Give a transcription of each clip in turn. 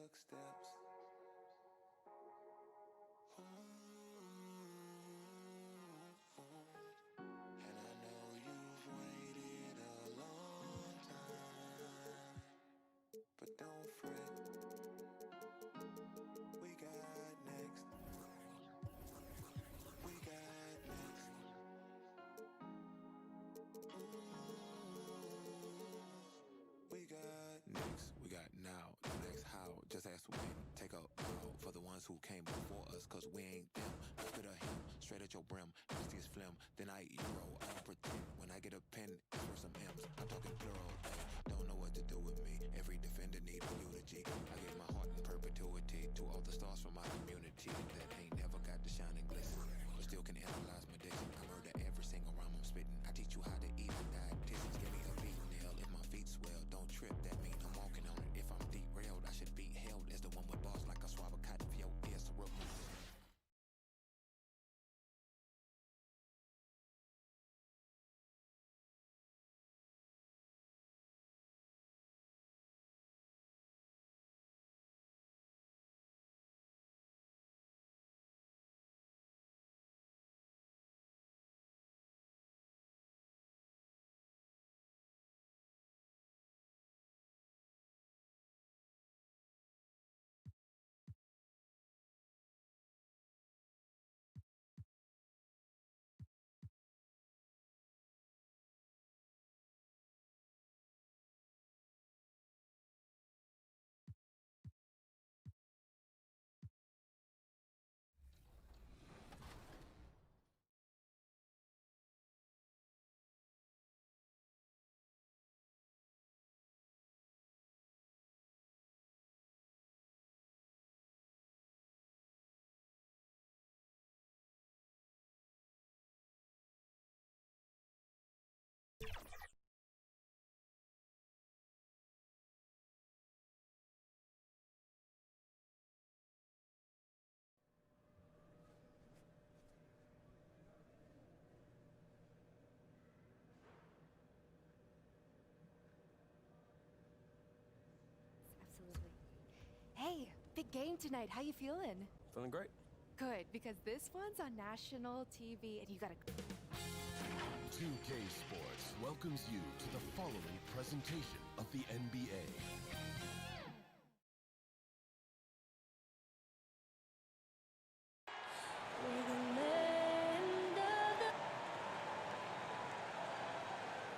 footsteps. And I know you've waited a long time, but don't fret, we got next. We got next. We got next. We got now. Don't ask how, just ask when. Take a bow for the ones who came before us, cause we ain't them. Spit a hymn straight at your brim, nastiest phlegm. Then I eat euro. I don't pretend. When I get a pen, it's for some M's. I'm talking plural. They don't know what to do with me. Every defender need a eulogy. I gave my heart in perpetuity to all the stars from my community that ain't never got to shine and glisten, but still can analyze my diction. I murder every single rhyme I'm spitting. I teach you how to eat and dietitians. Give me a beat nail if my feet swell. Don't trip, that mean I'm walking on it. If I'm derailed, I should be held as the one with bars like I swab a cotton for your ears to remove it. Absolutely. Hey, big game tonight. How you feeling? Feeling great. Good, because this one's on national TV, and you gotta. 2K Sports welcomes you to the following presentation of the NBA.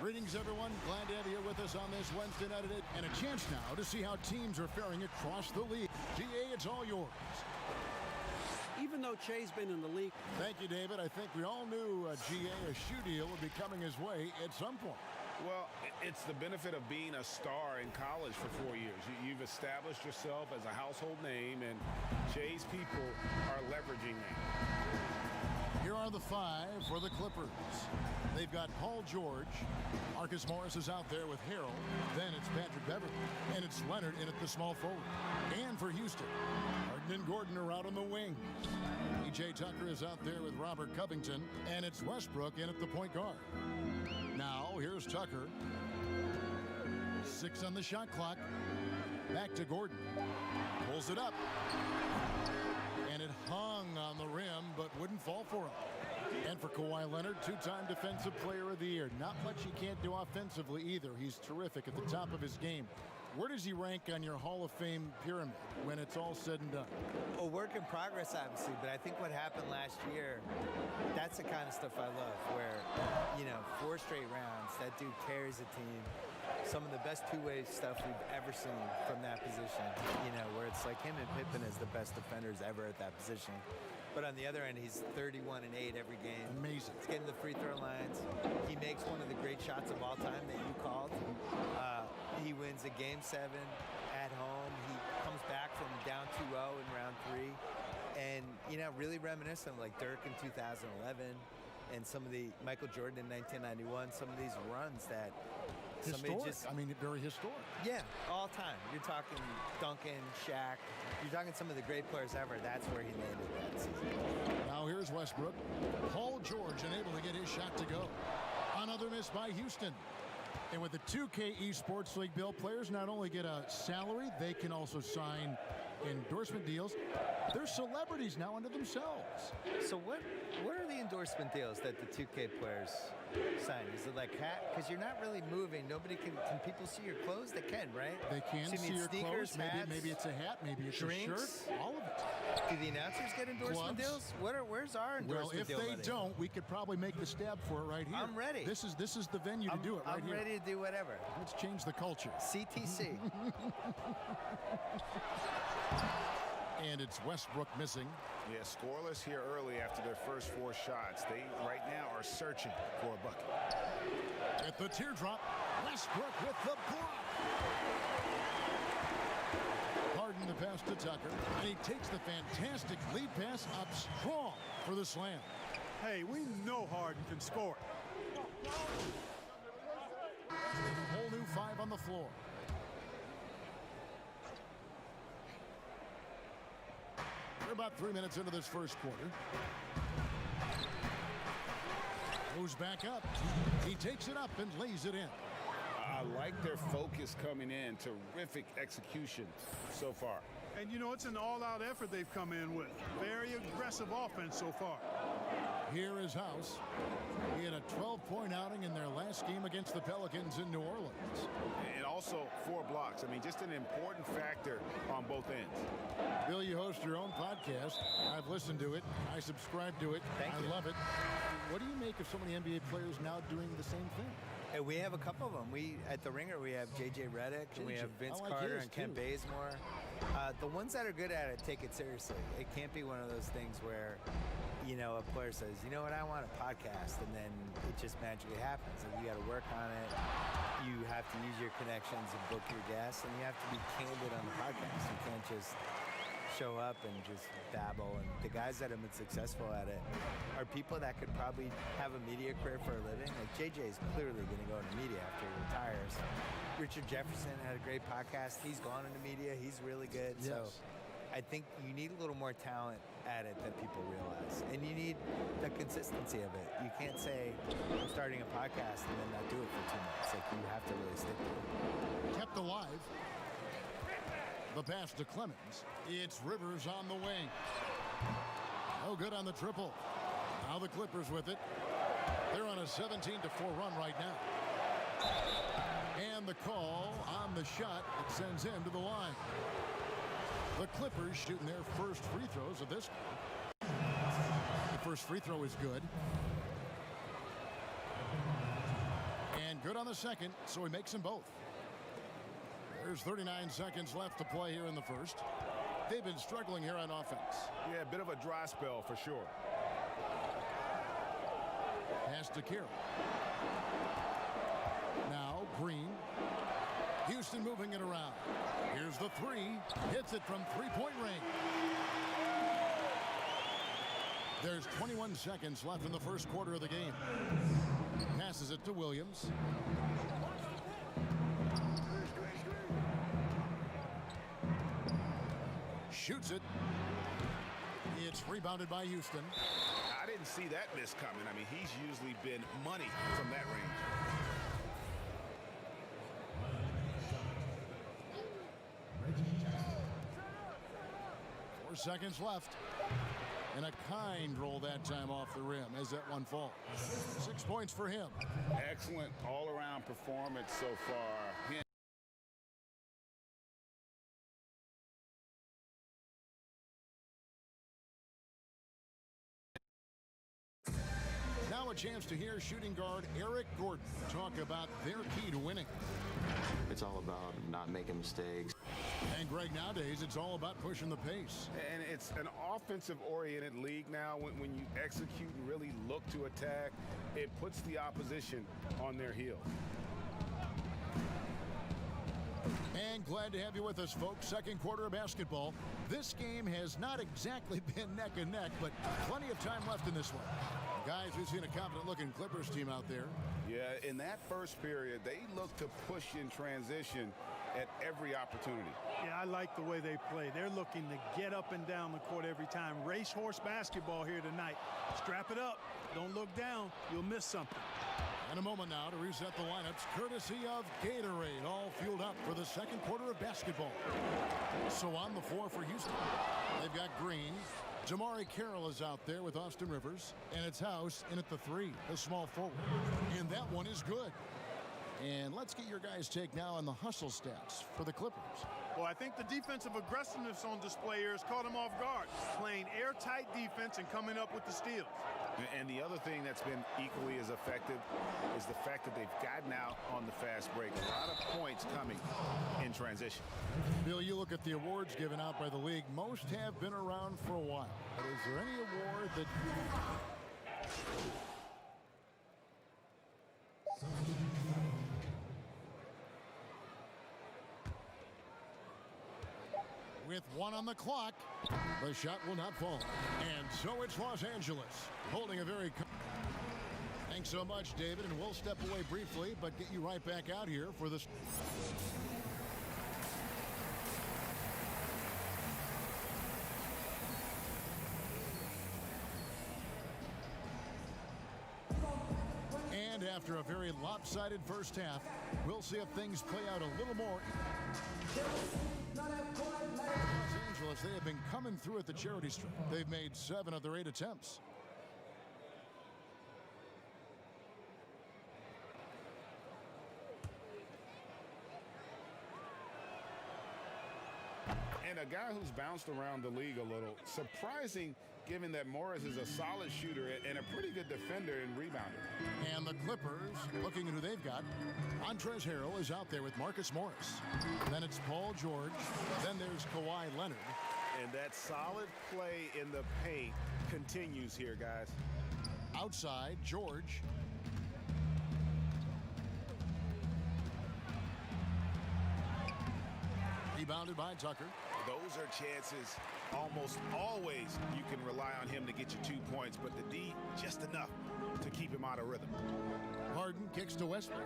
Greetings, everyone. Glad to have you here with us on this Wednesday night edition, and a chance now to see how teams are faring across the league. GA, it's all yours. Even though Che's been in the league. Thank you, David. I think we all knew GA, a shoe deal, would be coming his way at some point. Well, it's the benefit of being a star in college for 4 years. You've established yourself as a household name, and Che's people are leveraging that. Here are the five for the Clippers. They've got Paul George. Marcus Morris is out there with Harrell. Then it's Patrick Beverley. And it's Leonard in at the small forward. And for Houston, Harden and Gordon are out on the wings. PJ Tucker is out there with Robert Covington. And it's Westbrook in at the point guard. Now, here's Tucker. 6 on the shot clock. Back to Gordon. Pulls it up. And it hung on the rim, but wouldn't fall for him. And for Kawhi Leonard, 2-time Defensive Player of the Year. Not much he can't do offensively either. He's terrific at the top of his game. Where does he rank on your Hall of Fame pyramid when it's all said and done? A work in progress, obviously, but I think what happened last year, that's the kind of stuff I love, where, 4 straight rounds, that dude carries a team. Some of the best two-way stuff we've ever seen from that position, where it's like him and Pippen as the best defenders ever at that position. But on the other end, he's 31-8 every game. Amazing. He's getting the free throw lines. He makes one of the great shots of all time that you called. He wins a Game 7 at home. He comes back from down 2-0 in round 3. And, really reminiscent of like Dirk in 2011 and some of the Michael Jordan in 1991, some of these runs that historic. Very historic. Yeah, all time. You're talking Duncan, Shaq. You're talking some of the great players ever. That's where he landed that season. Now here's Westbrook. Paul George unable to get his shot to go. Another miss by Houston. And with the 2K Esports League, Bill, players not only get a salary, they can also sign endorsement deals. They're celebrities now unto themselves. So what are the endorsement deals that the 2K players sign? Is it like hat? Because you're not really moving. Nobody can people see your clothes? They can, right? They can So you see mean your sneakers, clothes. hats, Maybe it's a hat. Maybe it's drinks? a shirt. All of it. Do the announcers get endorsement Gloves? deals? Where's our Well, endorsement if deal they money? don't, we could probably make the stab for it right here. I'm ready. This is the venue to do it right I'm here. ready to do whatever. Let's change the culture. CTC. And it's Westbrook missing. Yeah, scoreless here early after their first 4 shots. They right now are searching for a bucket. At the teardrop, Westbrook with the block. Harden the pass to Tucker, and he takes the fantastic lead pass up strong for the slam. Hey, we know Harden can score. A whole new 5 on the floor. We're about 3 minutes into this first quarter. Goes back up. He takes it up and lays it in. I like their focus coming in. Terrific execution so far. And, you know, it's an all-out effort they've come in with. Very aggressive offense so far. Here is House. He had a 12-point outing in their last game against the Pelicans in New Orleans. And also 4 blocks. I mean, just an important factor on both ends. Bill, you host your own podcast. I've listened to it. I subscribe to it. Thank you. I love it. What do you make of so many NBA players now doing the same thing? Hey, we have a couple of them. At the Ringer, we have J.J. Redick, and we have Vince I like Carter his and Kent too. Bazemore. The ones that are good at it take it seriously. It can't be one of those things where, you know, a player says, you know what, I want a podcast, and then it just magically happens. And you got to work on it. You have to use your connections and book your guests, and you have to be candid on the podcast. You can't just show up and just babble. And the guys that have been successful at it are people that could probably have a media career for a living. Like JJ is clearly going to go into media after he retires. Richard Jefferson had a great podcast. He's gone into media. He's really good. Yes. So I think you need a little more talent at it than people realize. And you need the consistency of it. You can't say, I'm starting a podcast and then not do it for 2 months. Like, you have to really stick to it. Kept alive. The pass to Clemens. It's Rivers on the wing. No good on the triple. Now the Clippers with it. They're on a 17-4 run right now. And the call on the shot that sends him to the line. The Clippers shooting their first free throws of this game. The first free throw is good. And good on the second, so he makes them both. There's 39 seconds left to play here in the first. They've been struggling here on offense. Yeah, a bit of a dry spell for sure. Pass to Carroll. Now Green. Houston moving it around. Here's the 3. Hits it from three-point range. There's 21 seconds left in the first quarter of the game. Passes it to Williams. Shoots it. It's rebounded by Houston. I didn't see that miss coming. I mean, he's usually been money from that range. 4 seconds left. And a kind roll that time off the rim as that one falls. 6 points for him. Excellent all-around performance so far. Now a chance to hear shooting guard Eric Gordon talk about their key to winning. It's all about not making mistakes. And Greg, nowadays it's all about pushing the pace. And it's an offensive-oriented league now. When you execute and really look to attack, it puts the opposition on their heels. And glad to have you with us, folks. Second quarter of basketball. This game has not exactly been neck and neck, but plenty of time left in this one. Guys, we've seen a confident-looking Clippers team out there. Yeah, in that first period, they look to push in transition at every opportunity. Yeah, I like the way they play. They're looking to get up and down the court every time. Racehorse basketball here tonight. Strap it up. Don't look down. You'll miss something. And a moment now to reset the lineups, courtesy of Gatorade, all fueled up for the second quarter of basketball. So on the floor for Houston, they've got Green. Jamari Carroll is out there with Austin Rivers, and it's House in at the 3, a small forward. And that one is good. And let's get your guys' take now on the hustle stats for the Clippers. Well, I think the defensive aggressiveness on display here has caught them off guard, playing airtight defense and coming up with the steals. And the other thing that's been equally as effective is the fact that they've gotten out on the fast break. A lot of points coming in transition. Bill, you look at the awards given out by the league. Most have been around for a while. But is there any award that... With 1 on the clock, the shot will not fall. And so it's Los Angeles holding a very... Thanks so much, David, and we'll step away briefly, but get you right back out here for this. And after a very lopsided first half, we'll see if things play out a little more. Los Angeles, they have been coming through at the charity stripe. They've made 7 of their 8 attempts. And a guy who's bounced around the league a little. Surprising, given that Morris is a solid shooter and a pretty good defender and rebounder. And the Clippers, looking at who they've got, Montrezl Harrell is out there with Marcus Morris. Then it's Paul George. Then there's Kawhi Leonard. And that solid play in the paint continues here, guys. Outside, George. Rebounded by Tucker. Those are chances almost always you can rely on him to get you 2 points, but the D just enough to keep him out of rhythm. Harden kicks to Westbrook.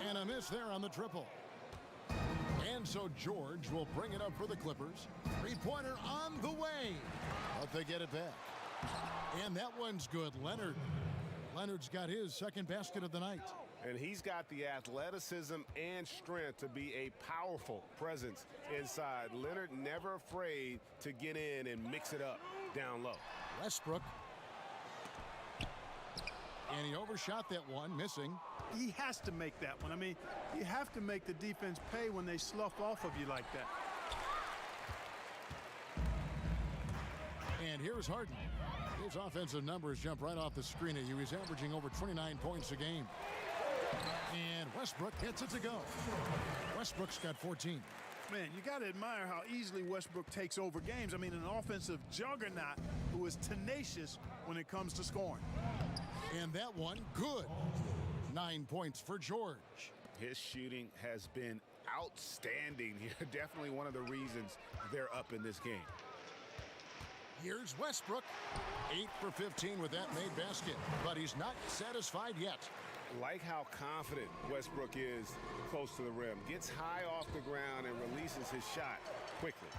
And a miss there on the triple. And so George will bring it up for the Clippers. 3-pointer on the way. But they get it back. And that one's good. Leonard's got his second basket of the night. And he's got the athleticism and strength to be a powerful presence inside. Leonard never afraid to get in and mix it up down low. Westbrook. And he overshot that one, missing. He has to make that one. I mean, you have to make the defense pay when they slough off of you like that. And here's Harden. His offensive numbers jump right off the screen at you. He's averaging over 29 points a game. And Westbrook gets it to go. Westbrook's got 14. Man, you got to admire how easily Westbrook takes over games. I mean, an offensive juggernaut who is tenacious when it comes to scoring. And that one, good. 9 points for George. His shooting has been outstanding here. Definitely one of the reasons they're up in this game. Here's Westbrook. 8 for 15 with that made basket. But he's not satisfied yet. Like how confident Westbrook is close to the rim. Gets high off the ground and releases his shot quickly.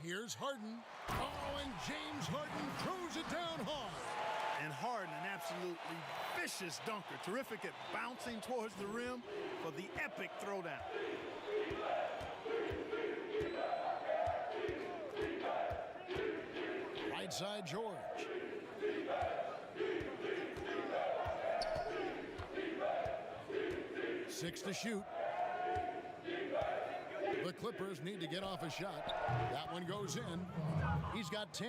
Here's Harden. Oh, and James Harden throws it down hard. And Harden, an absolutely vicious dunker. Terrific at bouncing towards the rim for the epic throwdown. Right side, George. Six to shoot. The Clippers need to get off a shot. That one goes in. He's got 10.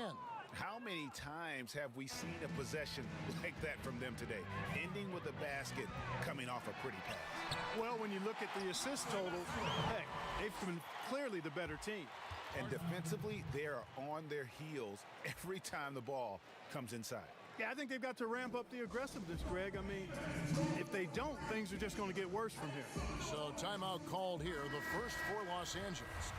How many times have we seen a possession like that from them today? Ending with a basket, coming off a pretty pass. Well, when you look at the assist total, heck, they've been clearly the better team. And defensively, they are on their heels every time the ball comes inside. Yeah, I think they've got to ramp up the aggressiveness, Greg. I mean, if they don't, things are just going to get worse from here. So timeout called here, the first for Los Angeles.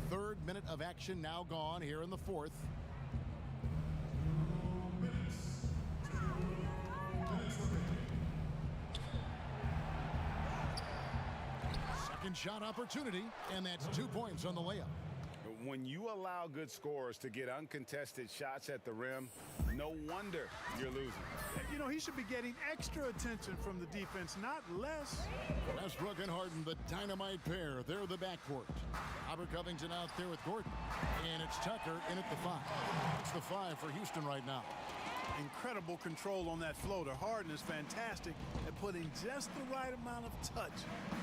Third minute of action now gone here in the fourth. Second shot opportunity, and that's 2 points on the layup. When you allow good scorers to get uncontested shots at the rim, no wonder you're losing. You know, he should be getting extra attention from the defense, not less. Westbrook and Harden, the dynamite pair. They're the backcourt. Robert Covington out there with Gordon. And it's Tucker in at the 5. It's the 5 for Houston right now. Incredible control on that floater. Harden is fantastic at putting just the right amount of touch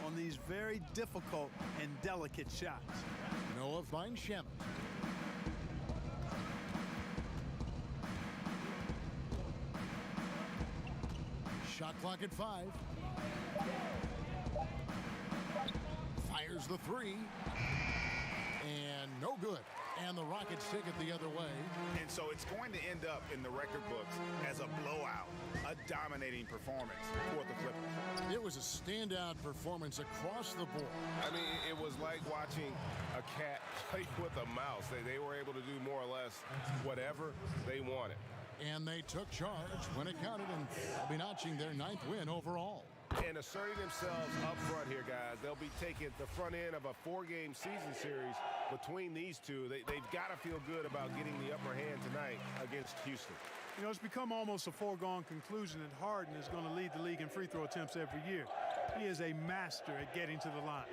on these very difficult and delicate shots. Noah finds Shamet. Shot clock at 5. Fires the 3. And no good. And the Rockets take it the other way. And so it's going to end up in the record books as a blowout, a dominating performance for the Clippers. It was a standout performance across the board. I mean, it was like watching a cat play with a mouse. They were able to do more or less whatever they wanted. And they took charge when it counted, and they'll be notching their 9th win overall. And asserting themselves up front here, guys. They'll be taking the front end of a 4-game season series between these two. They've got to feel good about getting the upper hand tonight against Houston. You know, it's become almost a foregone conclusion that Harden is going to lead the league in free throw attempts every year. He is a master at getting to the line.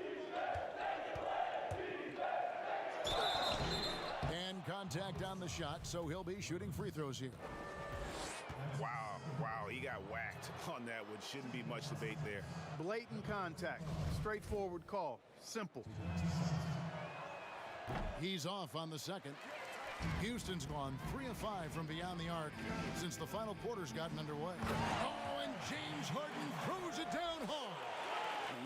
And contact on the shot, so he'll be shooting free throws here. Wow, he got whacked on that one. Shouldn't be much debate there. Blatant contact, straightforward call, simple. He's off on the second. Houston's gone 3 of 5 from beyond the arc since the final quarter's gotten underway. Oh, and James Harden throws it down hard.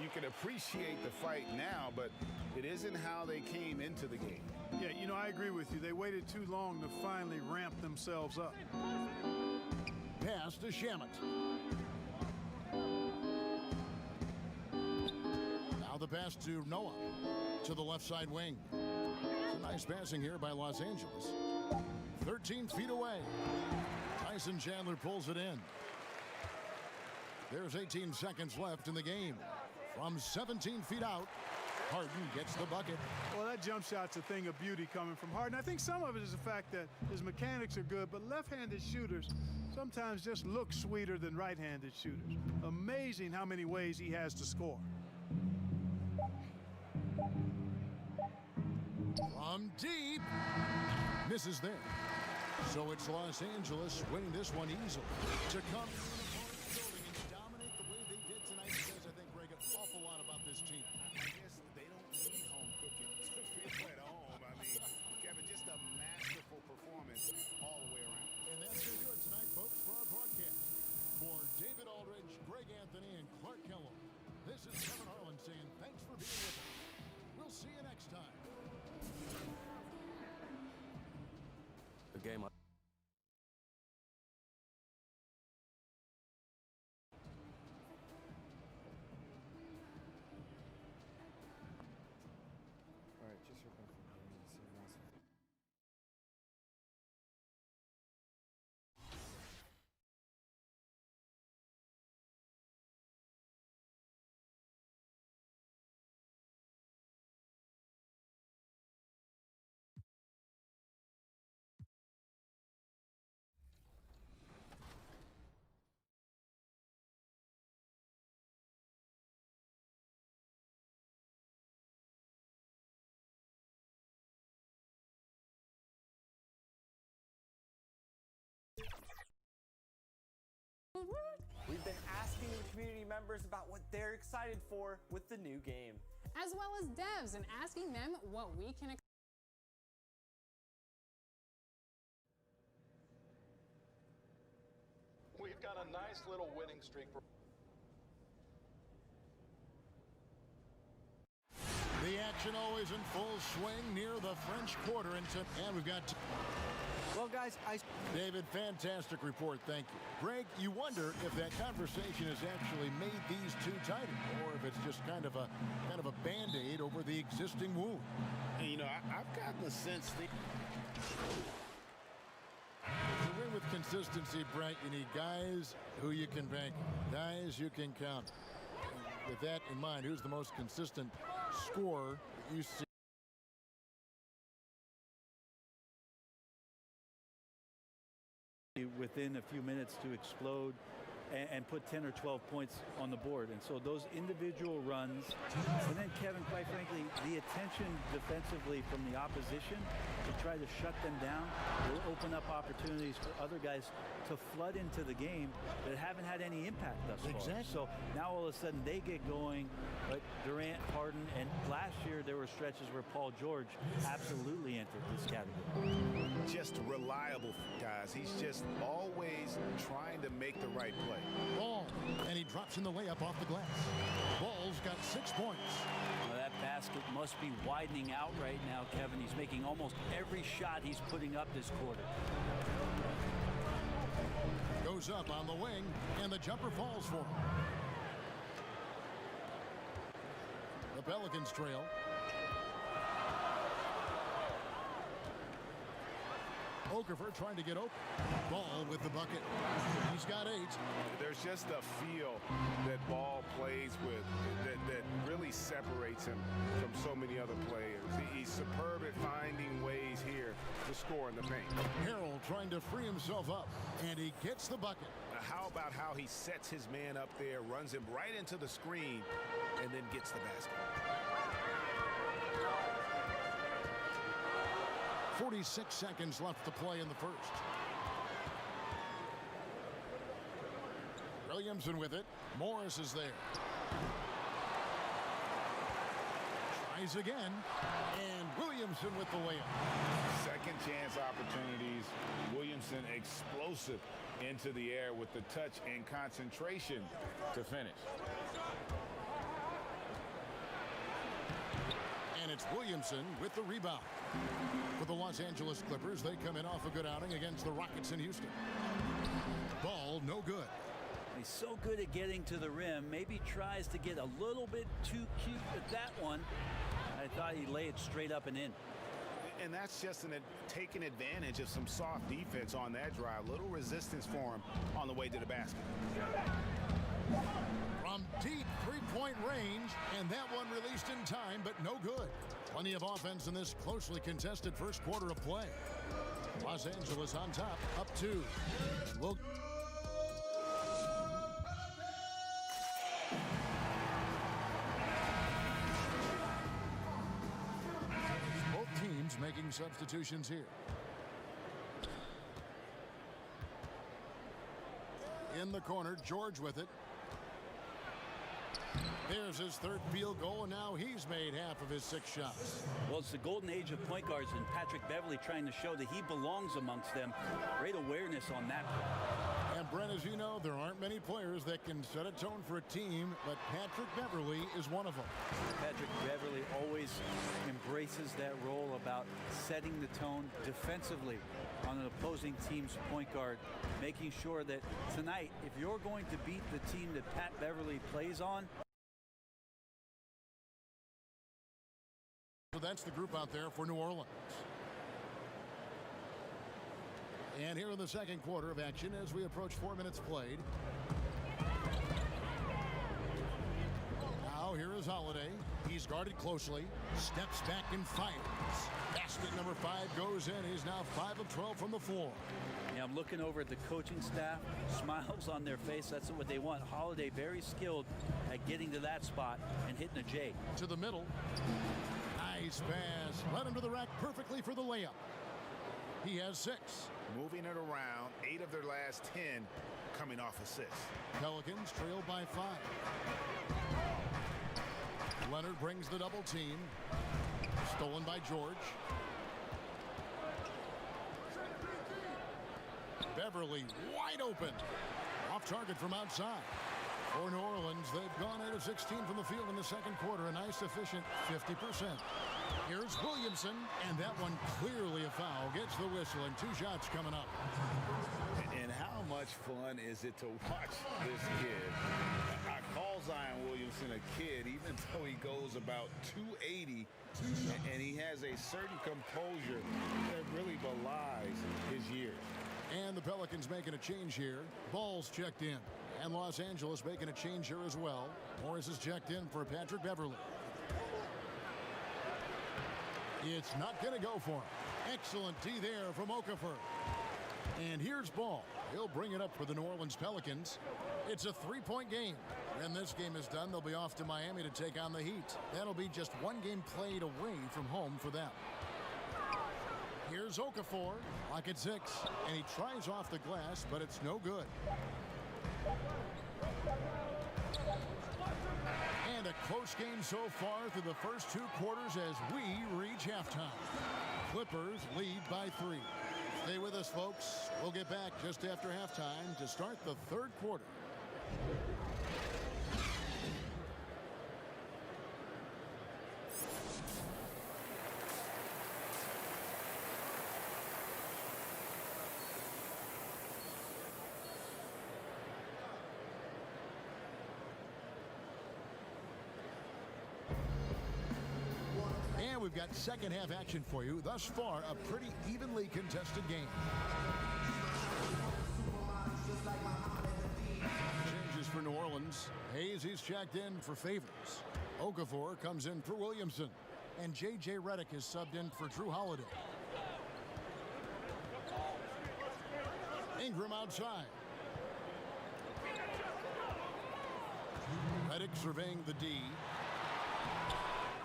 You can appreciate the fight now, but it isn't how they came into the game. Yeah, you know, I agree with you. They waited too long to finally ramp themselves up. Pass to Shamet. Now the pass to Noah to the left side wing. It's a nice passing here by Los Angeles. 13 feet away. Tyson Chandler pulls it in. There's 18 seconds left in the game. From 17 feet out, Harden gets the bucket. Well, that jump shot's a thing of beauty coming from Harden. I think some of it is the fact that his mechanics are good, but left-handed shooters sometimes just look sweeter than right-handed shooters. Amazing how many ways he has to score. From deep. Misses there. So it's Los Angeles winning this one easily. To come and dominate the way they did tonight says, I think, Greg, an awful lot about this team. I guess they don't need home cooking to feel at home. I mean, Kevin, just a masterful performance all the way around. And that's going to do it tonight, folks, for our broadcast. For David Aldridge, Greg Anthony, and Clark Kellogg, this is Kevin Harlan saying thanks for being with us. We'll see you next time. The game. We've been asking the community members about what they're excited for with the new game, as well as devs, and asking them what we can expect. We've got a nice little winning streak. The action always in full swing near the French Quarter, and we've got. Well, guys, David, fantastic report. Thank you. Greg, you wonder if that conversation has actually made these two tighter, or if it's just kind of a Band-Aid over the existing wound. And, you know, I've gotten the sense that to win with consistency, Brent, you need guys who you can bank on, guys you can count. with that in mind, who's the most consistent scorer that you see? Within a few minutes to explode and put 10 or 12 points on the board. And so those individual runs, and then Kevin, quite frankly, the attention defensively from the opposition to try to shut them down will open up opportunities for other guys to flood into the game that haven't had any impact thus far. Exactly. So now all of a sudden they get going, but Durant, Harden, and last year there were stretches where Paul George absolutely entered this category. Just reliable, guys. He's just always trying to make the right play. Ball, and he drops in the layup off the glass. Ball's got 6 points. Well, that basket must be widening out right now, Kevin. He's making almost every shot he's putting up this quarter. Goes up on the wing, and the jumper falls for him. The Pelicans trail. Okafor trying to get open. Ball with the bucket. He's got 8. There's just a feel that Ball plays with that really separates him from so many other players. He's superb at finding ways here to score in the paint. Harrell trying to free himself up, and he gets the bucket. How about how he sets his man up there, runs him right into the screen, and then gets the basket. 46 seconds left to play in the first. Williamson with it. Morris is there. Tries again. And Williamson with the layup. Second chance opportunities. Williamson explosive into the air with the touch and concentration to finish. And it's Williamson with the rebound. For the Los Angeles Clippers, they come in off a good outing against the Rockets in Houston. Ball no good. He's so good at getting to the rim. Maybe tries to get a little bit too cute with that one. I thought he'd lay it straight up and in. And that's just taking advantage of some soft defense on that drive. Little resistance for him on the way to the basket. From deep three-point range, and that one released in time, but no good. Plenty of offense in this closely contested first quarter of play. Los Angeles on top, up 2. Both teams making substitutions here. In the corner, George with it. There's his third field goal, and now he's made half of his 6 shots. Well, it's the golden age of point guards, and Patrick Beverley trying to show that he belongs amongst them. Great awareness on that. And Brent, as you know, there aren't many players that can set a tone for a team, but Patrick Beverley is one of them. Patrick Beverley always embraces that role about setting the tone defensively on an opposing team's point guard, making sure that tonight, if you're going to beat the team that Pat Beverley plays on, so that's the group out there for New Orleans. And here in the second quarter of action as we approach 4 minutes played. Now here is Holiday. He's guarded closely. Steps back and fires. Basket number 5 goes in. He's now 5 of 12 from the floor. Yeah, I'm looking over at the coaching staff. Smiles on their face. That's what they want. Holiday very skilled at getting to that spot and hitting a J. To the middle. Nice pass. Led him to the rack perfectly for the layup. He has 6. Moving it around, 8 of their last 10 coming off assists. Pelicans trail by 5. Leonard brings the double team. Stolen by George. Beverley wide open. Off target from outside. For New Orleans, they've gone 8 of 16 from the field in the second quarter. A nice efficient 50%. Here's Williamson, and that one clearly a foul. Gets the whistle, and 2 shots coming up. And how much fun is it to watch this kid? I call Zion Williamson a kid, even though he goes about 280, and he has a certain composure that really belies his years. And the Pelicans making a change here. Ball's checked in. And Los Angeles making a change here as well. Morris is checked in for Patrick Beverly. It's not going to go for him. Excellent D there from Okafor. And here's Ball. He'll bring it up for the New Orleans Pelicans. It's a 3-point game. When this game is done, they'll be off to Miami to take on the Heat. That'll be just one game played away from home for them. Here's Okafor, lock at 6, and he tries off the glass, but it's no good. And a close game so far through the first 2 quarters as we reach halftime. Clippers lead by 3. Stay with us, folks. We'll get back just after halftime to start the 3rd quarter. And we've got second half action for you. Thus far, a pretty evenly contested game. Changes for New Orleans. Hayes, he's checked in for Favors. Okafor comes in for Williamson. And J.J. Redick is subbed in for Drew Holiday. Ingram outside. Redick surveying the D.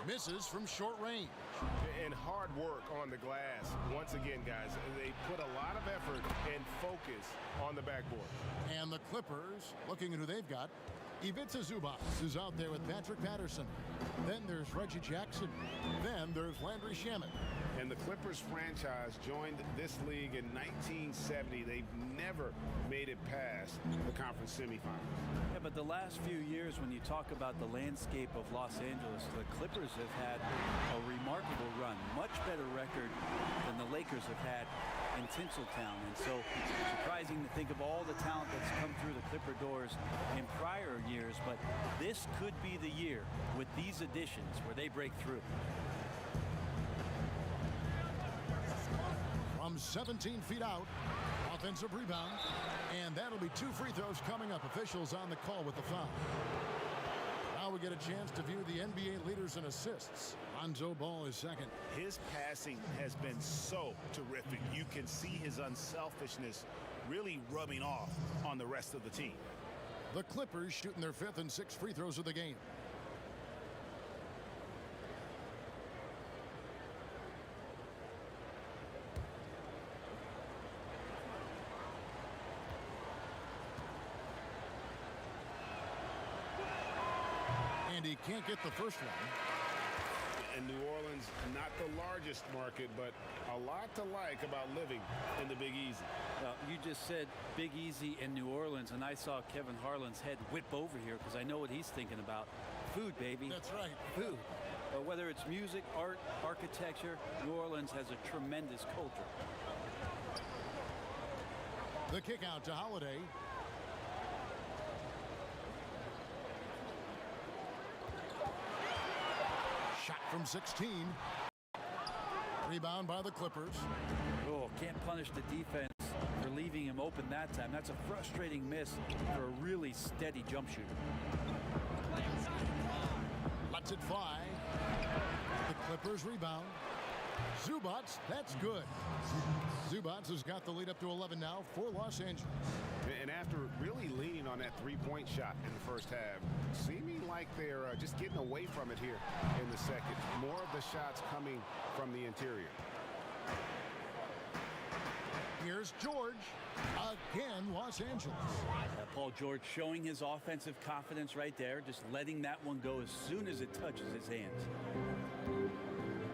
Misses from short range. And hard work on the glass. Once again, guys, they put a lot of effort and focus on the backboard. And the Clippers, looking at who they've got. Ivica Zubac is out there with Patrick Patterson. Then there's Reggie Jackson. Then there's Landry Shamet. And the Clippers franchise joined this league in 1970. They've never made it past the conference semifinals. Yeah, but the last few years, when you talk about the landscape of Los Angeles, the Clippers have had a remarkable run. Much better record than the Lakers have had in Tinseltown. And so surprising to think of all the talent that's come through the Clipper doors in prior years. But this could be the year with these additions where they break through. From 17 feet out, offensive rebound, and that'll be 2 free throws coming up. Officials on the call with the foul. Now we get a chance to view the NBA leaders in assists. Lonzo Ball is second. His passing has been so terrific. You can see his unselfishness really rubbing off on the rest of the team. The Clippers shooting their 5th and 6th free throws of the game. And he can't get the first one. And New Orleans, not the largest market, but a lot to like about living in the Big Easy. Well, you just said Big Easy in New Orleans, and I saw Kevin Harlan's head whip over here because I know what he's thinking about. Food, baby. That's right. Food. But whether it's music, art, architecture, New Orleans has a tremendous culture. The kick out to Holiday. Shot from 16. Rebound by the Clippers. Oh, can't punish the defense for leaving him open that time. That's a frustrating miss for a really steady jump shooter. Lets it fly. The Clippers rebound. Zubac, that's good. Zubac has got the lead up to 11 now for Los Angeles. And after really leaning on that three-point shot in the first half, seeming like they're just getting away from it here in the second. More of the shots coming from the interior. Here's George. Again, Los Angeles. Paul George showing his offensive confidence right there, just letting that one go as soon as it touches his hands.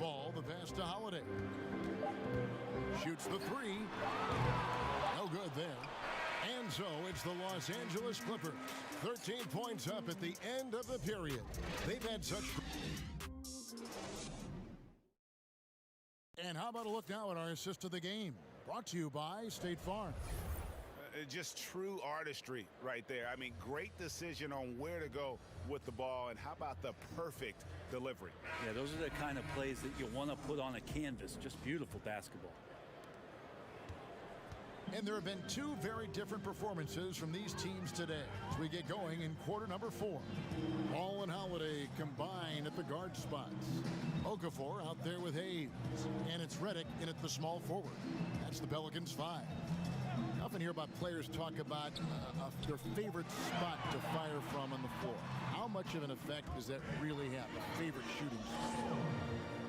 Ball, the pass to Holiday. Shoots the three. No good there. And so it's the Los Angeles Clippers. 13 points up at the end of the period. They've had such... And how about a look now at our assist of the game? Brought to you by State Farm. Just true artistry right there. I mean, great decision on where to go with the ball, and how about the perfect delivery? Yeah, those are the kind of plays that you want to put on a canvas. Just beautiful basketball. And there have been two very different performances from these teams today as we get going in quarter number 4. Ball and Holiday combine at the guard spots. Okafor out there with Hayes. And it's Redick in at the small forward. That's the Pelicans 5. I often hear about players talk about their favorite spot to fire from on the floor. How much of an effect does that really have, a favorite shooting spot?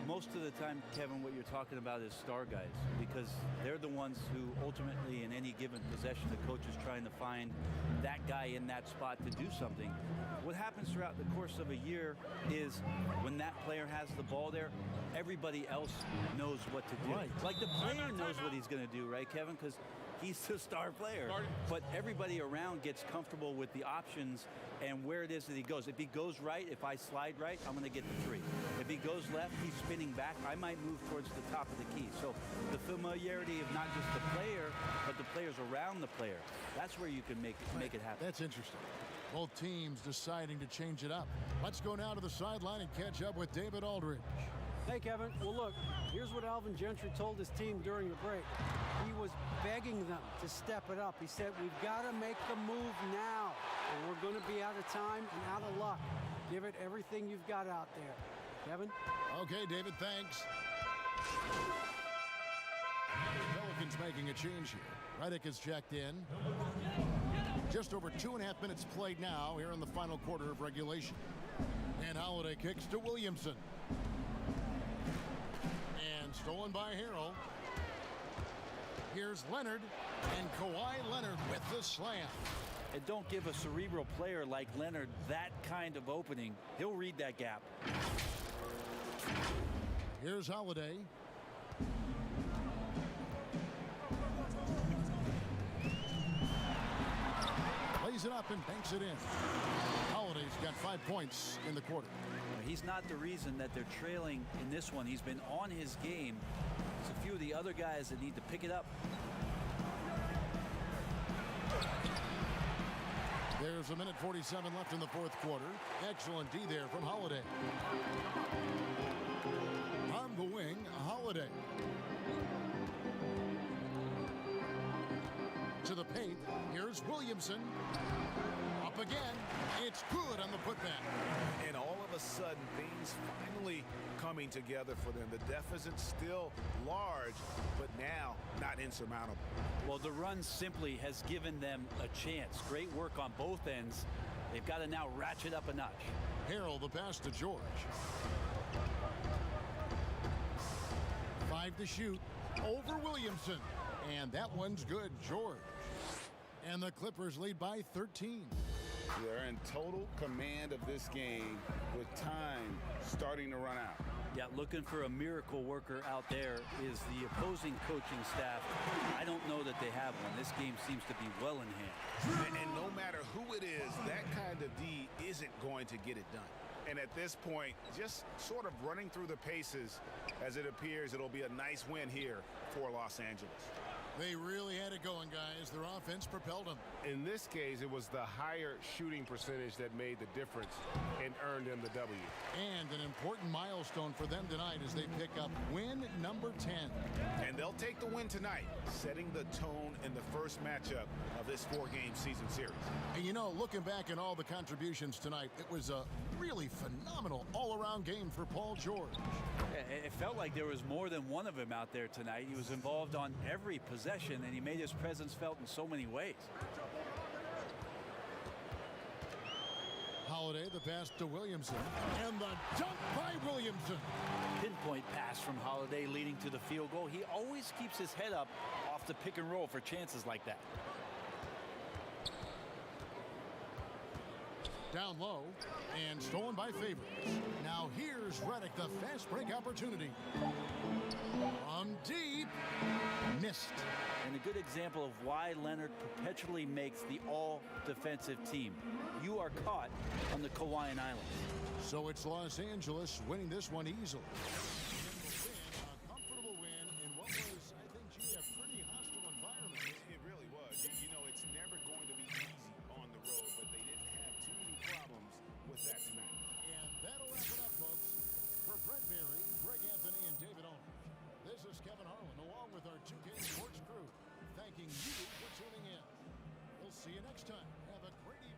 Most of the time, Kevin, what you're talking about is star guys, because they're the ones who ultimately in any given possession the coach is trying to find that guy in that spot to do something. What happens throughout the course of a year is when that player has the ball there, everybody else knows what to do. Right. Like the player knows what he's going to do, right, Kevin? Because he's the star player. But everybody around gets comfortable with the options and where it is that he goes. If he goes right, if I slide right, I'm going to get the 3. If he goes left, he's spinning back, I might move towards the top of the key. So the familiarity of not just the player, but the players around the player, that's where you can make it happen. That's interesting. Both teams deciding to change it up. Let's go now to the sideline and catch up with David Aldridge. Hey, Kevin. Well, look, here's what Alvin Gentry told his team during the break. He was begging them to step it up. He said, we've got to make the move now, or we're going to be out of time and out of luck. Give it everything you've got out there. Kevin? Okay, David, thanks. Pelicans making a change here. Redick is checked in. Just over 2.5 minutes played now here in the final quarter of regulation. And Holiday kicks to Williamson. And stolen by Harrell. Here's Leonard, and Kawhi Leonard with the slam. And don't give a cerebral player like Leonard that kind of opening. He'll read that gap. Here's Holiday. Lays it up and banks it in. Holiday's got 5 points in the quarter. He's not the reason that they're trailing in this one. He's been on his game. There's a few of the other guys that need to pick it up. There's 1:47 left in the fourth quarter. Excellent D there from Holiday. On the wing, Holiday. To the paint. Here's Williamson. Up again. It's good on the putback. And all of a sudden, things finally coming together for them. The deficit still large, but now not insurmountable. Well, the run simply has given them a chance. Great work on both ends. They've got to now ratchet up a notch. Harrell, the pass to George. 5 to shoot. Over Williamson. And that one's good. George. And the Clippers lead by 13. They're in total command of this game with time starting to run out. Yeah, looking for a miracle worker out there is the opposing coaching staff. I don't know that they have one. This game seems to be well in hand. And no matter who it is, that kind of D isn't going to get it done. And at this point, just sort of running through the paces, as it appears it'll be a nice win here for Los Angeles. They really had it going, guys. Their offense propelled them. In this case, it was the higher shooting percentage that made the difference and earned them the W. And an important milestone for them tonight as they pick up win number 10. And they'll take the win tonight, setting the tone in the first matchup of this 4-game season series. And you know, looking back at all the contributions tonight, it was a really phenomenal all-around game for Paul George. It felt like there was more than one of him out there tonight. He was involved on every possession, and he made his presence felt in so many ways. Holiday, the pass to Williamson, and the dunk by Williamson. Pinpoint pass from Holiday leading to the field goal. He always keeps his head up off the pick and roll for chances like that. Down low and stolen by Favors. Now here's Redick, the fast break opportunity. From deep, missed. And a good example of why Leonard perpetually makes the all-defensive team. You are caught on the Hawaiian Islands. So it's Los Angeles winning this one easily. A comfortable win in what was, I think, gee, a pretty hostile environment. It really was. You know, it's never going to be easy on the road, but they didn't have too many problems with that tonight. And that'll wrap it up, folks. For Brent Barry, Greg Anthony, and David Aldridge, this is Kevin Harlan, along with our 2K Sports crew. Thank thanking you for tuning in. We'll see you next time. Have a great evening.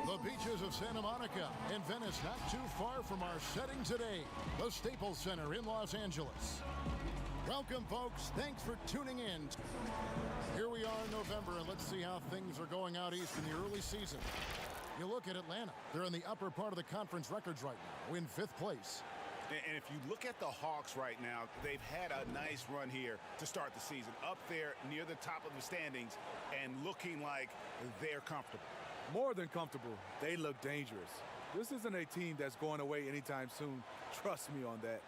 The beaches of Santa Monica and Venice, not too far from our setting today, the Staples Center in Los Angeles. Welcome, folks. Thanks for tuning in. Here we are in November, and let's see how things are going out east in the early season. You look at Atlanta. They're in the upper part of the conference records right now, in 5th place. And if you look at the Hawks right now, they've had a nice run here to start the season. Up there near the top of the standings and looking like they're comfortable. More than comfortable. They look dangerous. This isn't a team that's going away anytime soon. Trust me on that.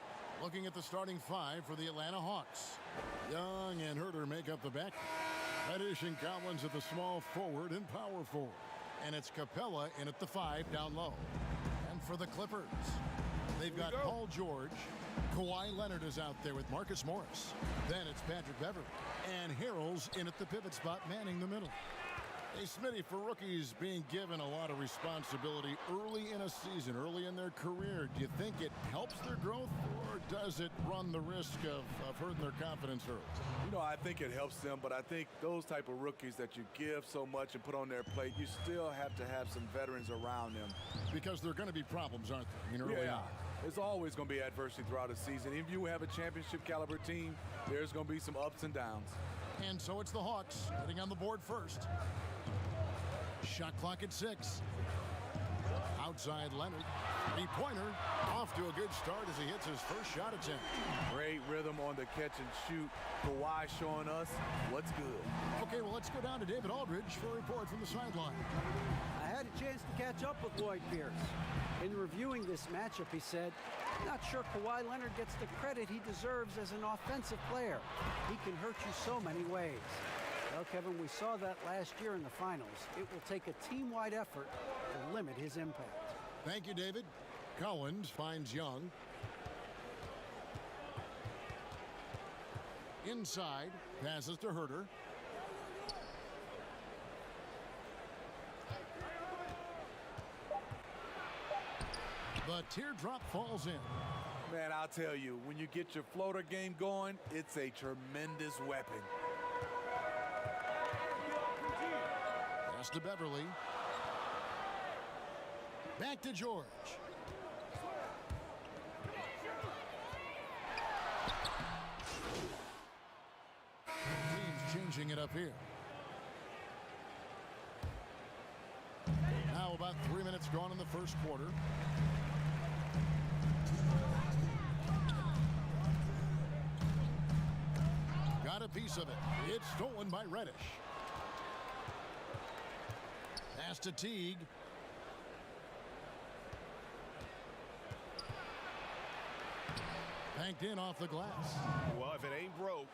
Looking at the starting 5 for the Atlanta Hawks. Young and Herter make up the back. Reddish and Collins at the small forward and power forward. And it's Capella in at the 5 down low. And for the Clippers, they've got Paul George. Kawhi Leonard is out there with Marcus Morris. Then it's Patrick Beverley. And Harrell's in at the pivot spot, manning the middle. Hey, Smitty, for rookies being given a lot of responsibility early in a season, early in their career, do you think it helps their growth, or does it run the risk of hurting their confidence early? You know, I think it helps them, but I think those type of rookies that you give so much and put on their plate, you still have to have some veterans around them. Because there are going to be problems, aren't there? Early on. There's always going to be adversity throughout the season. If you have a championship caliber team, there's going to be some ups and downs. And so it's the Hawks getting on the board first. Shot clock at 6. Outside Leonard. Three-pointer off to a good start as he hits his first shot attempt. Great rhythm on the catch and shoot. Kawhi showing us what's good. Okay, well, let's go down to David Aldridge for a report from the sideline. I had a chance to catch up with Lloyd Pierce. In reviewing this matchup, he said, "Not sure Kawhi Leonard gets the credit he deserves as an offensive player. He can hurt you so many ways." Well, Kevin, we saw that last year in the finals. It will take a team-wide effort to limit his impact. Thank you, David. Collins finds Young. Inside, passes to Herter. The teardrop falls in. Man, I'll tell you, when you get your floater game going, it's a tremendous weapon. Pass to Beverley. Back to George. Team's changing it up here. Now about 3 minutes gone in the first quarter. Got a piece of it. It's stolen by Reddish. Pass to Teague. Banked in off the glass. Well, if it ain't broke,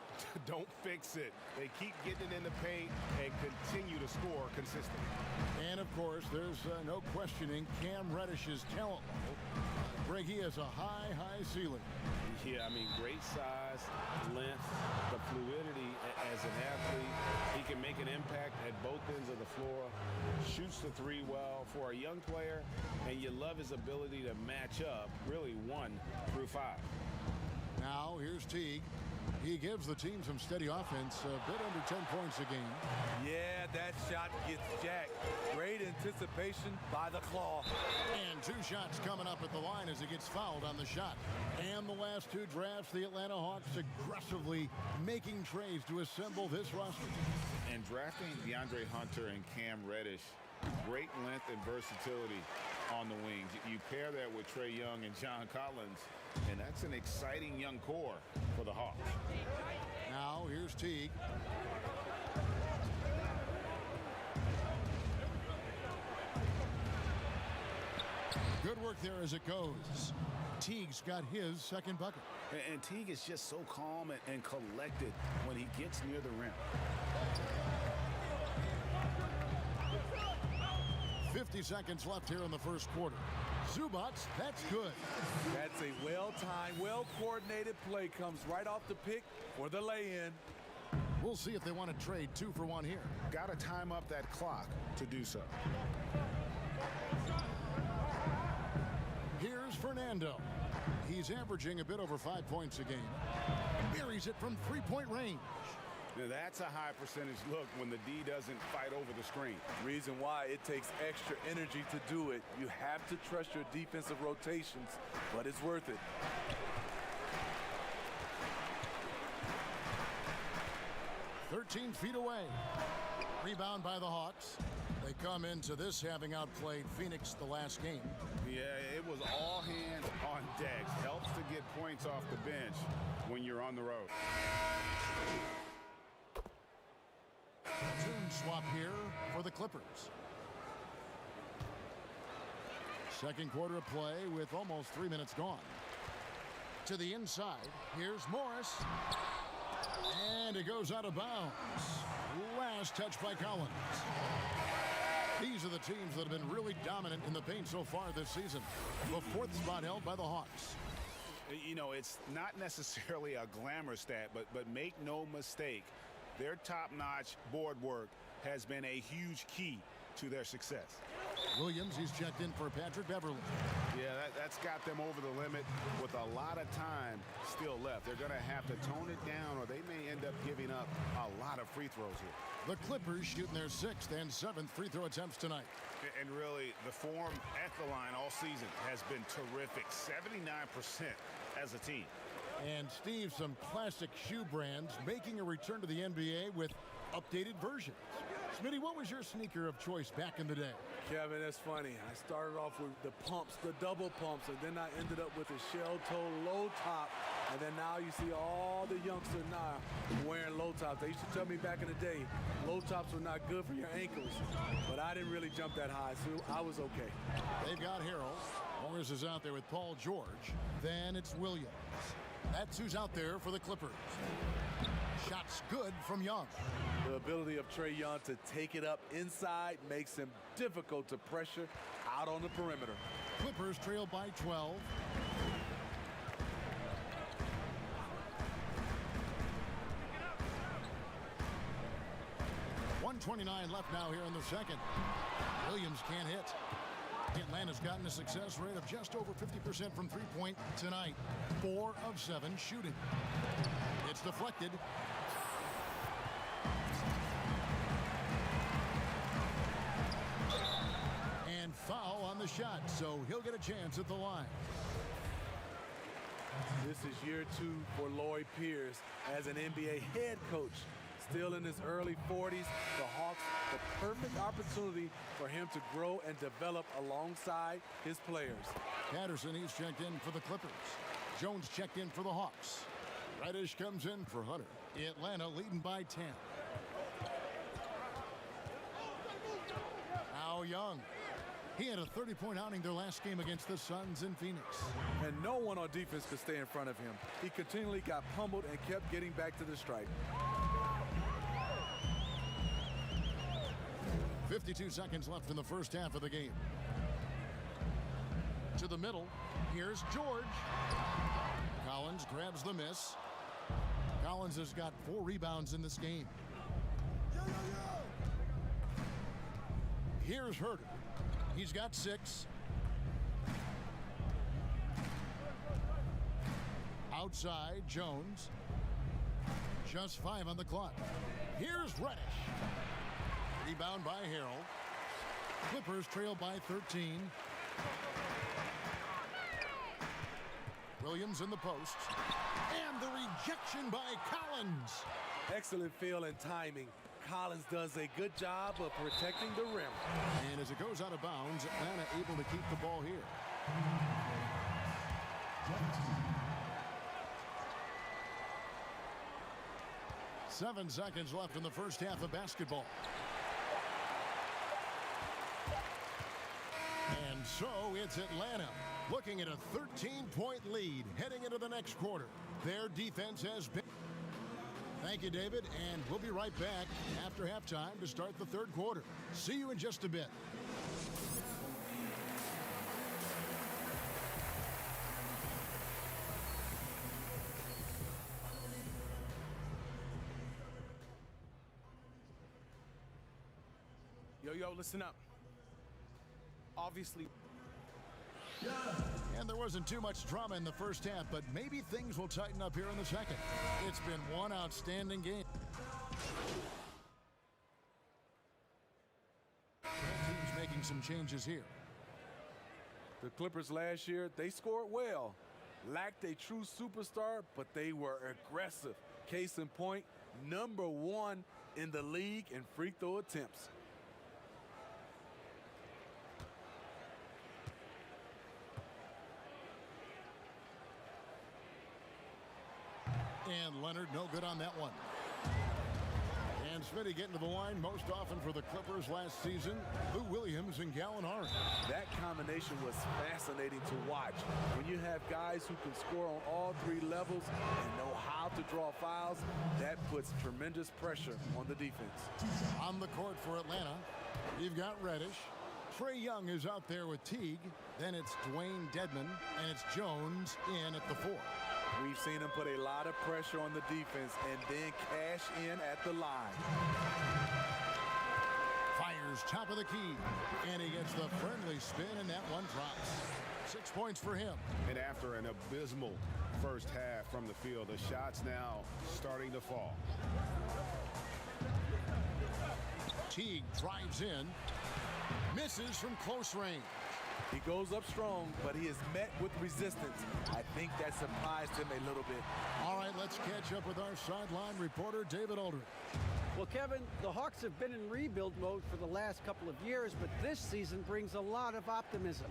don't fix it. They keep getting it in the paint and continue to score consistently. And, of course, there's no questioning Cam Reddish's talent level. Greg, he has a high ceiling. Yeah, I mean, great size, length, the fluidity as an athlete. He can make an impact at both ends of the floor, shoots the three well for a young player, and you love his ability to match up, really 1 through 5. Now, here's Teague. He gives the team some steady offense, a bit under 10 points a game. Yeah, that shot gets jacked. Great anticipation by the claw. And 2 shots coming up at the line as he gets fouled on the shot. And the last 2 drafts, the Atlanta Hawks aggressively making trades to assemble this roster. And drafting DeAndre Hunter and Cam Reddish, great length and versatility on the wings. You pair that with Trae Young and John Collins, and that's an exciting young core for the Hawks. Now here's Teague. Good work there as it goes. Teague's got his second bucket. And Teague is just so calm and collected when he gets near the rim. 50 seconds left here in the first quarter. Zubac, that's good. That's a well-timed, well-coordinated play. Comes right off the pick for the lay-in. We'll see if they want to trade 2 for 1 here. Got to time up that clock to do so. Here's Fernando. He's averaging a bit over 5 points a game. Buries it from 3-point range. Now that's a high percentage look when the D doesn't fight over the screen. Reason why it takes extra energy to do it. You have to trust your defensive rotations, but it's worth it. "13 feet away. Rebound by the Hawks. They come into this having outplayed Phoenix the last game. Yeah, it was all hands on deck. Helps to get points off the bench when you're on the road. Team swap here for the Clippers. Second quarter of play with almost 3 minutes gone. To the inside, here's Morris. And it goes out of bounds. Last touch by Collins. These are the teams that have been really dominant in the paint so far this season. The 4th spot held by the Hawks. You know, it's not necessarily a glamour stat, but make no mistake, their top-notch board work has been a huge key to their success. Williams, he's checked in for Patrick Beverly. Yeah, that's got them over the limit with a lot of time still left. They're going to have to tone it down, or they may end up giving up a lot of free throws here. The Clippers shooting their 6th and 7th free throw attempts tonight. And really, the form at the line all season has been terrific. 79% as a team. And Steve, some classic shoe brands making a return to the NBA with updated versions. Smitty, what was your sneaker of choice back in the day? Kevin, that's funny. I started off with the pumps, the double pumps, and then I ended up with a shell-toe low top. And then now you see all the youngsters now wearing low tops. They used to tell me back in the day, low tops were not good for your ankles. But I didn't really jump that high, so I was okay. They've got Harrell. Morris is out there with Paul George. Then it's Williams. That's who's out there for the Clippers. Shots good from Young. The ability of Trae Young to take it up inside makes him difficult to pressure out on the perimeter. Clippers trail by 12. .129 left now here in the second. Williams can't hit. Atlanta's gotten a success rate of just over 50% from three-point tonight. 4 of 7 shooting. It's deflected. And foul on the shot, so he'll get a chance at the line. This is year 2 for Lloyd Pierce as an NBA head coach. Still in his early 40s, the Hawks, the perfect opportunity for him to grow and develop alongside his players. Patterson, he's checked in for the Clippers. Jones checked in for the Hawks. Reddish comes in for Hunter. Atlanta leading by 10. Now Young. He had a 30-point outing their last game against the Suns in Phoenix. And no one on defense could stay in front of him. He continually got pummeled and kept getting back to the stripe. 52 seconds left in the first half of the game. To the middle. Here's George. Collins grabs the miss. Collins has got 4 rebounds in this game. Here's Herter. He's got 6. Outside, Jones. Just 5 on the clock. Here's Reddish. Rebound by Harrell. Clippers trail by 13. Williams in the post. And the rejection by Collins. Excellent feel and timing. Collins does a good job of protecting the rim. And as it goes out of bounds, Atlanta able to keep the ball here. Seven seconds left in the first half of basketball. And so it's Atlanta looking at a 13-point lead heading into the next quarter. Their defense has been... Thank you, David, and we'll be right back after halftime to start the third quarter. See you in just a bit. Yo, listen up. Obviously. And there wasn't too much drama in the first half, but maybe things will tighten up here in the second. It's been one outstanding game. Team's making some changes here. The Clippers last year, they scored well. Lacked a true superstar, but they were aggressive. Case in point, #1 in the league in free throw attempts. And Leonard, no good on that one. And Smitty getting to the line most often for the Clippers last season. Lou Williams and Gallinari. That combination was fascinating to watch. When you have guys who can score on all three levels and know how to draw fouls, that puts tremendous pressure on the defense. On the court for Atlanta, you've got Reddish. Trae Young is out there with Teague. Then it's Dwayne Dedmon, and it's Jones in at the 4. We've seen him put a lot of pressure on the defense and then cash in at the line. Fires top of the key, and he gets the friendly spin, and that one drops. 6 points for him. And after an abysmal first half from the field, the shots now starting to fall. Teague drives in, misses from close range. He goes up strong, but he is met with resistance. I think that surprised him a little bit. All right, let's catch up with our sideline reporter, David Aldridge. Well, Kevin, the Hawks have been in rebuild mode for the last couple of years, but this season brings a lot of optimism.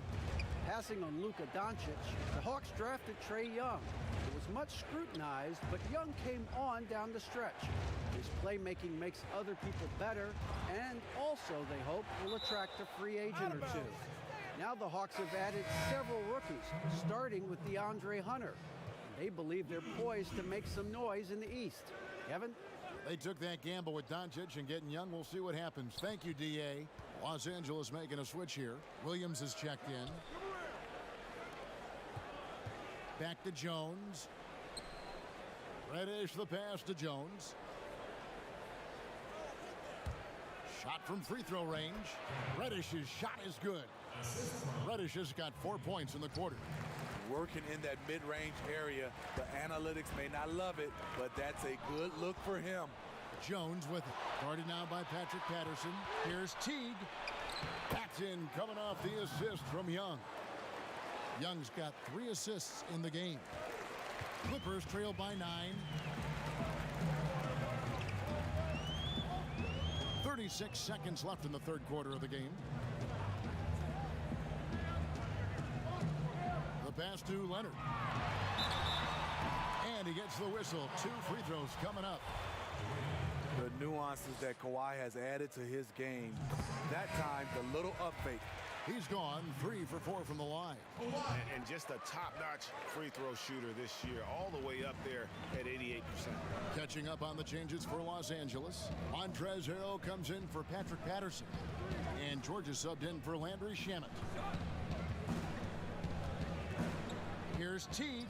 Passing on Luka Doncic, the Hawks drafted Trae Young. It was much scrutinized, but Young came on down the stretch. His playmaking makes other people better, and also, they hope, will attract a free agent or two. Now the Hawks have added several rookies, starting with DeAndre Hunter. They believe they're poised to make some noise in the East. Kevin? They took that gamble with Doncic and getting Young. We'll see what happens. Thank you, D.A. Los Angeles making a switch here. Williams is checked in. Back to Jones. Reddish the pass to Jones. Shot from free throw range. Reddish's shot is good. Reddish has got 4 points in the quarter. Working in that mid-range area. The analytics may not love it, but that's a good look for him. Jones with it. Guarded now by Patrick Patterson. Here's Teague. Patton coming off the assist from Young. Young's got 3 assists in the game. Clippers trail by 9. 36 seconds left in the third quarter of the game. The pass to Leonard. And he gets the whistle. 2 free throws coming up. The nuances that Kawhi has added to his game. That time, the little up fake. He's gone 3 for 4 from the line. And just a top-notch free throw shooter this year, all the way up there at 88%. Catching up on the changes for Los Angeles. Montrezl Harrell comes in for Patrick Patterson. And Georgia subbed in for Landry Shamet. Here's Teague.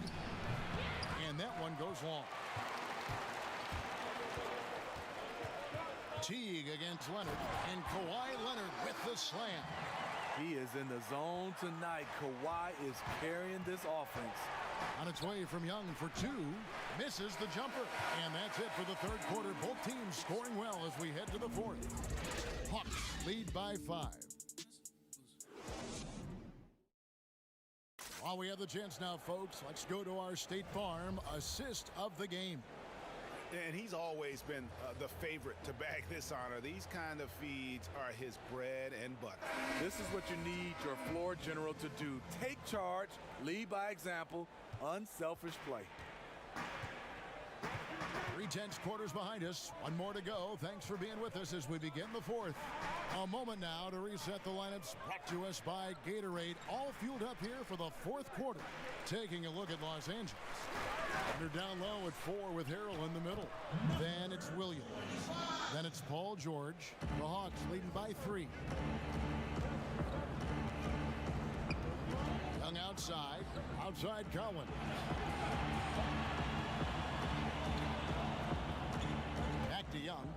And that one goes long. Teague against Leonard. And Kawhi Leonard with the slam. He is in the zone tonight. Kawhi is carrying this offense. On its way from Young for 2. Misses the jumper. And that's it for the third quarter. Both teams scoring well as we head to the fourth. Hawks lead by 5. While we have the chance now, folks, let's go to our State Farm assist of the game. And he's always been the favorite to bag this honor. These kind of feeds are his bread and butter. This is what you need your floor general to do. Take charge, lead by example, unselfish play. 3/10 quarters behind us. One more to go. Thanks for being with us as we begin the fourth. A moment now to reset the lineups, brought to us by Gatorade. All fueled up here for the fourth quarter. Taking a look at Los Angeles. They're down low at 4 with Harrell in the middle. Then it's Williams. Then it's Paul George. The Hawks leading by 3. Young outside. Outside Cowan. Back to Young.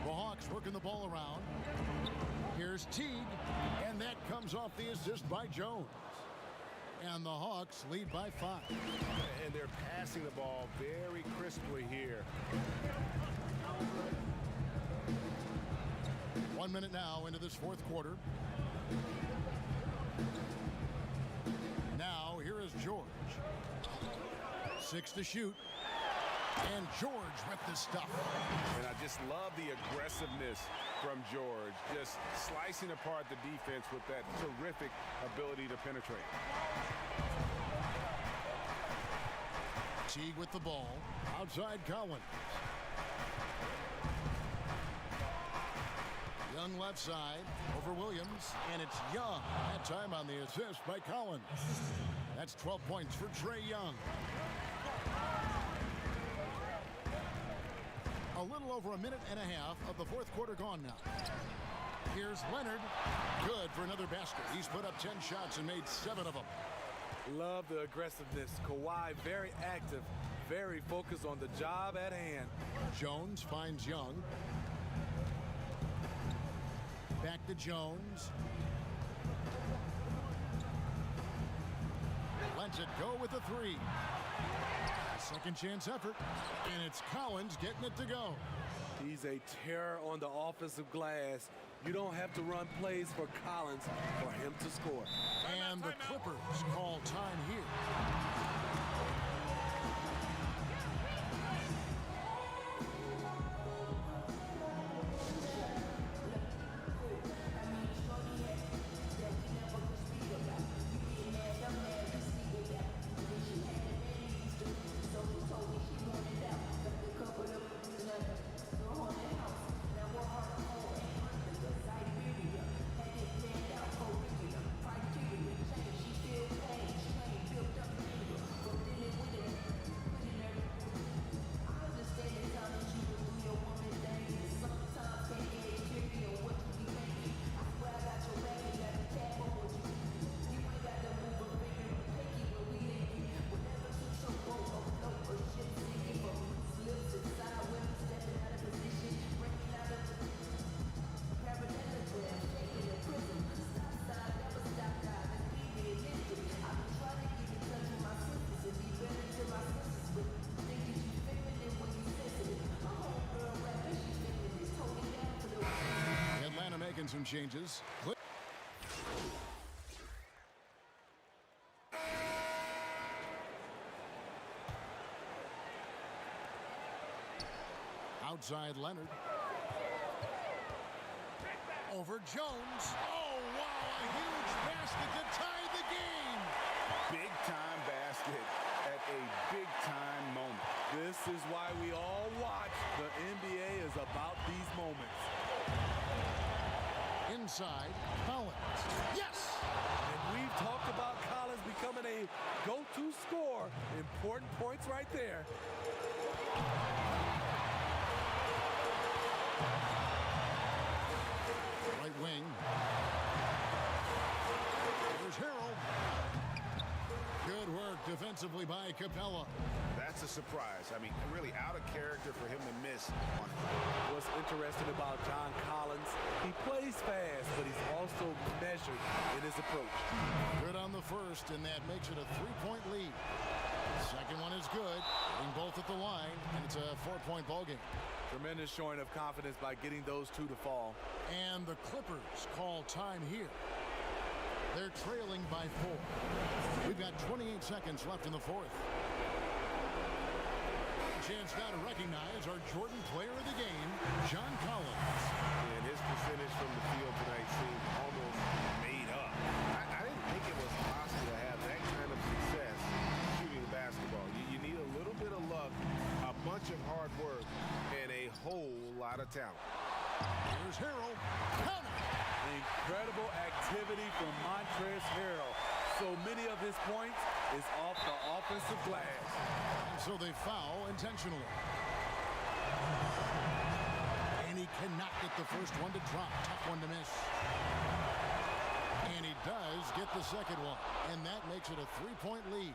The Hawks working the ball around. Here's Teague. And that comes off the assist by Jones. And the Hawks lead by 5. And they're passing the ball very crisply here. 1 minute now into this fourth quarter. Now here is George. 6 to shoot. And George with the stuff. And I just love the aggressiveness from George. Just slicing apart the defense with that terrific ability to penetrate. Teague with the ball. Outside Cowan. Young left side over Williams. And it's Young. That time on the assist by Collins. That's 12 points for Trae Young. A little over a minute and a half of the fourth quarter gone now. Here's Leonard. Good for another basket. He's put up 10 shots and made 7 of them. Love the aggressiveness. Kawhi very active, very focused on the job at hand. Jones finds Young. Back to Jones. Lets it go with a 3. Second chance effort, and it's Collins getting it to go. He's a terror on the offensive glass. You don't have to run plays for Collins for him to score. And the Clippers call time here. Making some changes. Outside Leonard. Over Jones. Oh, wow, a huge basket to tie the game. Big time basket at a big time moment. This is why we all watch. The NBA is about these moments. Inside, Collins. Yes! And we've talked about Collins becoming a go-to scorer. Important points right there. Right wing. There's Harrell. Good work defensively by Capella. That's a surprise. I mean, really out of character for him to miss on it. What's interesting about John Collins, He plays fast, but he's also measured in his approach. Good on the first, and that makes it a 3-point lead. Second one is good, getting both at the line, and it's a 4-point ball game. Tremendous showing of confidence by getting those two to fall. And the Clippers call time here. They're trailing by 4. We've got 28 seconds left in the fourth. Chance now to recognize our Jordan player of the game, John Collins. And his percentage from the field tonight seemed almost made up. I didn't think it was possible to have that kind of success shooting basketball. You need a little bit of luck, a bunch of hard work, and a whole lot of talent. Here's Harrell. Incredible activity from Montrezl Harrell. So many of his points is off the offensive glass. And so they foul intentionally. And he cannot get the first one to drop. Tough one to miss. And he does get the second one. And that makes it a 3-point lead.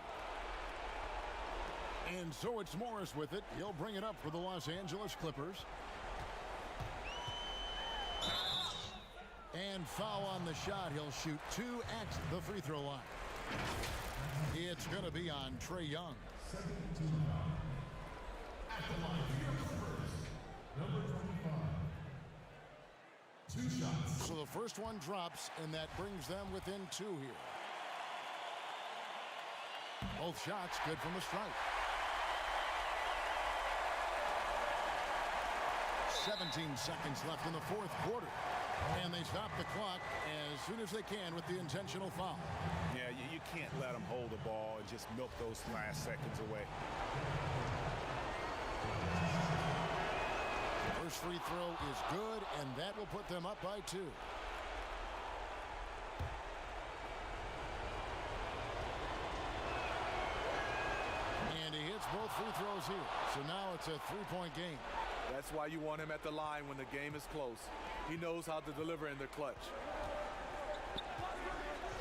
And so it's Morris with it. He'll bring it up for the Los Angeles Clippers. And foul on the shot. He'll shoot 2 at the free throw line. It's going to be on Trae Young. At the line, number 25. 2 shots. So the first one drops, and that brings them within 2 here. Both shots good from the strike. 17 seconds left in the fourth quarter. And they stop the clock as soon as they can with the intentional foul. Yeah, you can't let them hold the ball and just milk those last seconds away. First free throw is good, and that will put them up by 2. And he hits both free throws here. So now it's a 3-point game. That's why you want him at the line when the game is close. He knows how to deliver in the clutch.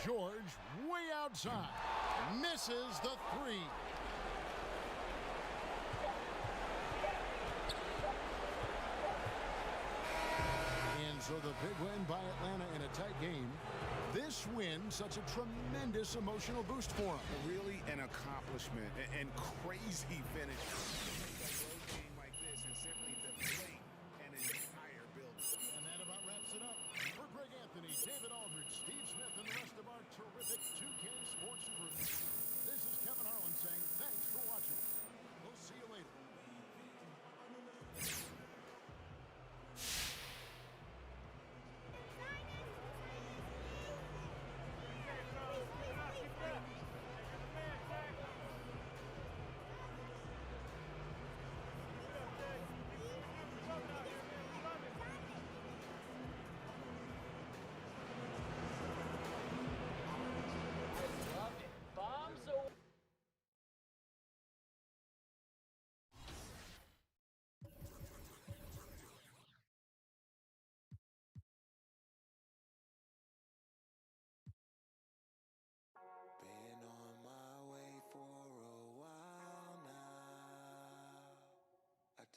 George way outside. Misses the 3. And so the big win by Atlanta in a tight game. This win, such a tremendous emotional boost for him. Really an accomplishment and crazy finish. David Aldridge, Steve Smith, and the rest of our terrific 2K Sports crew. This is Kevin Harlan saying thanks for watching. We'll see you later.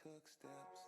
Took steps